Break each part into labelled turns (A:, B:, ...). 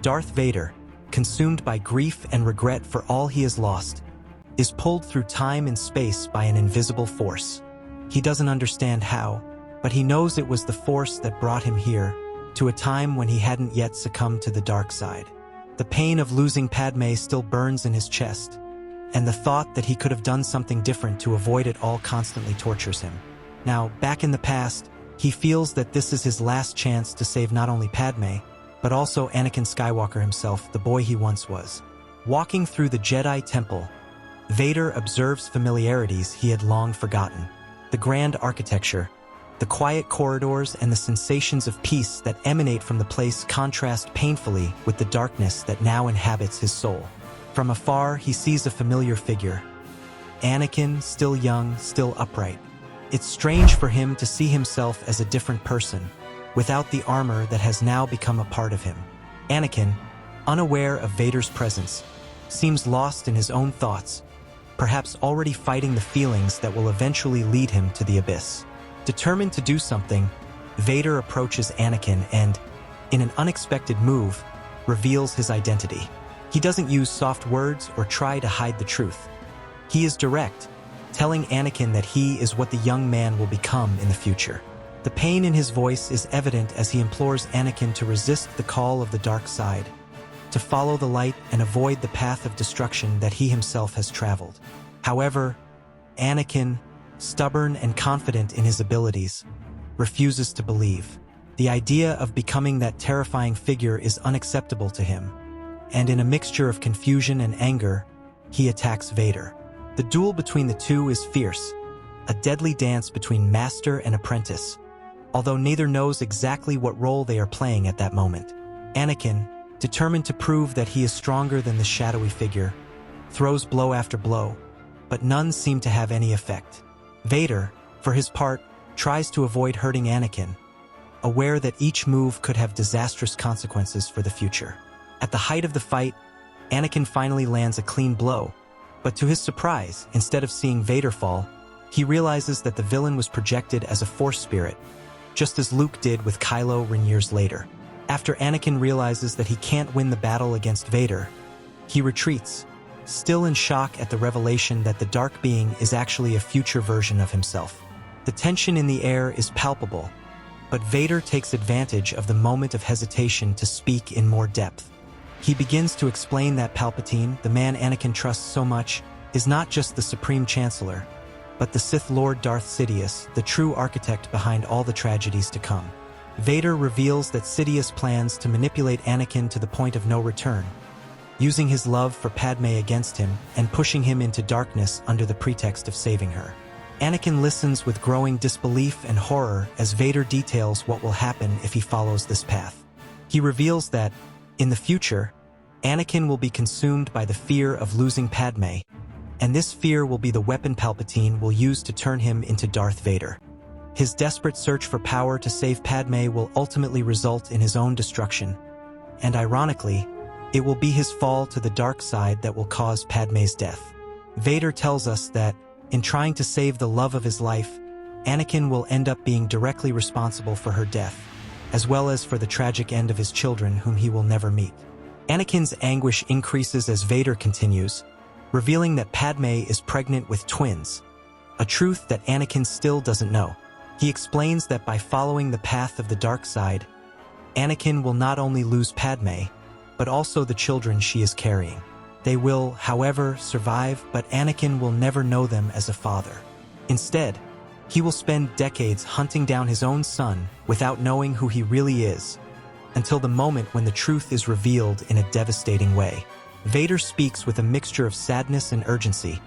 A: Darth Vader, consumed by grief and regret for all he has lost, is pulled through time and space by an invisible force. He doesn't understand how, but he knows it was the force that brought him here, to a time when he hadn't yet succumbed to the dark side. The pain of losing Padme still burns in his chest, and the thought that he could have done something different to avoid it all constantly tortures him. Now, back in the past, he feels that this is his last chance to save not only Padme, but also Anakin Skywalker himself, the boy he once was. Walking through the Jedi Temple, Vader observes familiarities he had long forgotten. The grand architecture, the quiet corridors, and the sensations of peace that emanate from the place contrast painfully with the darkness that now inhabits his soul. From afar, he sees a familiar figure. Anakin, still young, still upright. It's strange for him to see himself as a different person, without the armor that has now become a part of him. Anakin, unaware of Vader's presence, seems lost in his own thoughts, perhaps already fighting the feelings that will eventually lead him to the abyss. Determined to do something, Vader approaches Anakin and, in an unexpected move, reveals his identity. He doesn't use soft words or try to hide the truth. He is direct, telling Anakin that he is what the young man will become in the future. The pain in his voice is evident as he implores Anakin to resist the call of the dark side, to follow the light and avoid the path of destruction that he himself has traveled. However, Anakin, stubborn and confident in his abilities, refuses to believe. The idea of becoming that terrifying figure is unacceptable to him, and in a mixture of confusion and anger, he attacks Vader. The duel between the two is fierce, a deadly dance between master and apprentice, although neither knows exactly what role they are playing at that moment. Anakin, determined to prove that he is stronger than the shadowy figure, throws blow after blow, but none seem to have any effect. Vader, for his part, tries to avoid hurting Anakin, aware that each move could have disastrous consequences for the future. At the height of the fight, Anakin finally lands a clean blow, but to his surprise, instead of seeing Vader fall, he realizes that the villain was projected as a Force spirit, just as Luke did with Kylo Ren years later. After Anakin realizes that he can't win the battle against Vader, he retreats, still in shock at the revelation that the dark being is actually a future version of himself. The tension in the air is palpable, but Vader takes advantage of the moment of hesitation to speak in more depth. He begins to explain that Palpatine, the man Anakin trusts so much, is not just the Supreme Chancellor, but the Sith Lord Darth Sidious, the true architect behind all the tragedies to come. Vader reveals that Sidious plans to manipulate Anakin to the point of no return, using his love for Padme against him and pushing him into darkness under the pretext of saving her. Anakin listens with growing disbelief and horror as Vader details what will happen if he follows this path. He reveals that, in the future, Anakin will be consumed by the fear of losing Padme, and this fear will be the weapon Palpatine will use to turn him into Darth Vader. His desperate search for power to save Padme will ultimately result in his own destruction, and ironically, it will be his fall to the dark side that will cause Padme's death. Vader tells us that, in trying to save the love of his life, Anakin will end up being directly responsible for her death, as well as for the tragic end of his children whom he will never meet. Anakin's anguish increases as Vader continues, revealing that Padme is pregnant with twins, a truth that Anakin still doesn't know. He explains that by following the path of the dark side, Anakin will not only lose Padme, but also the children she is carrying. They will, however, survive, but Anakin will never know them as a father. Instead, he will spend decades hunting down his own son without knowing who he really is, until the moment when the truth is revealed in a devastating way. Vader speaks with a mixture of sadness and urgency,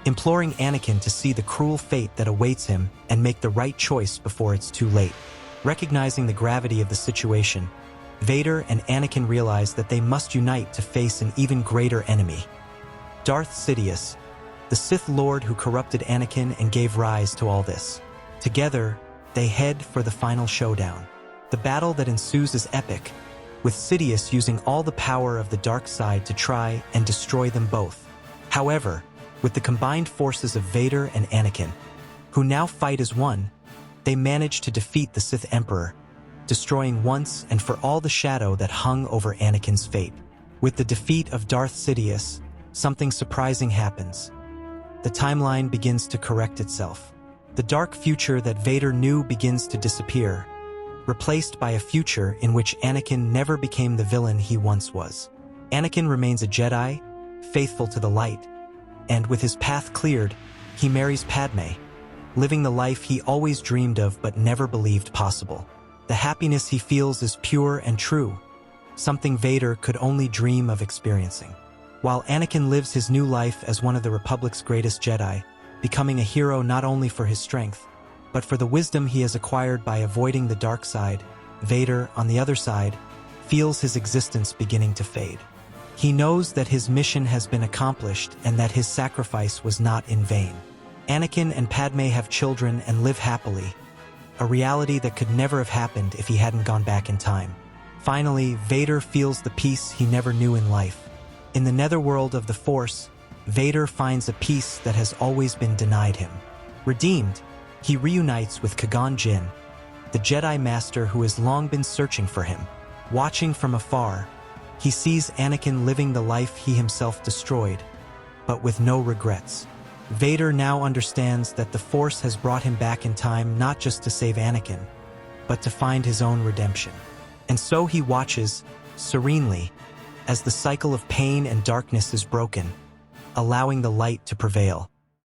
A: imploring Anakin to see the cruel fate that awaits him and make the right choice before it's too late. Recognizing the gravity of the situation, Vader and Anakin realize that they must unite to face an even greater enemy. Darth Sidious, the Sith Lord who corrupted Anakin and gave rise to all this. Together, they head for the final showdown. The battle that ensues is epic, with Sidious using all the power of the dark side to try and destroy them both. However, with the combined forces of Vader and Anakin, who now fight as one, they manage to defeat the Sith Emperor, destroying once and for all the shadow that hung over Anakin's fate. With the defeat of Darth Sidious, something surprising happens. The timeline begins to correct itself. The dark future that Vader knew begins to disappear, replaced by a future in which Anakin never became the villain he once was. Anakin remains a Jedi, faithful to the light, and with his path cleared, he marries Padme, living the life he always dreamed of but never believed possible. The happiness he feels is pure and true, something Vader could only dream of experiencing. While Anakin lives his new life as one of the Republic's greatest Jedi, becoming a hero not only for his strength, but for the wisdom he has acquired by avoiding the dark side, Vader, on the other side, feels his existence beginning to fade. He knows that his mission has been accomplished and that his sacrifice was not in vain. Anakin and Padme have children and live happily, a reality that could never have happened if he hadn't gone back in time. Finally, Vader feels the peace he never knew in life. In the netherworld of the Force, Vader finds a peace that has always been denied him. Redeemed, he reunites with Qui-Gon Jinn, the Jedi Master who has long been searching for him. Watching from afar, he sees Anakin living the life he himself destroyed, but with no regrets. Vader now understands that the Force has brought him back in time not just to save Anakin, but to find his own redemption. And so he watches, serenely, as the cycle of pain and darkness is broken, allowing the light to prevail.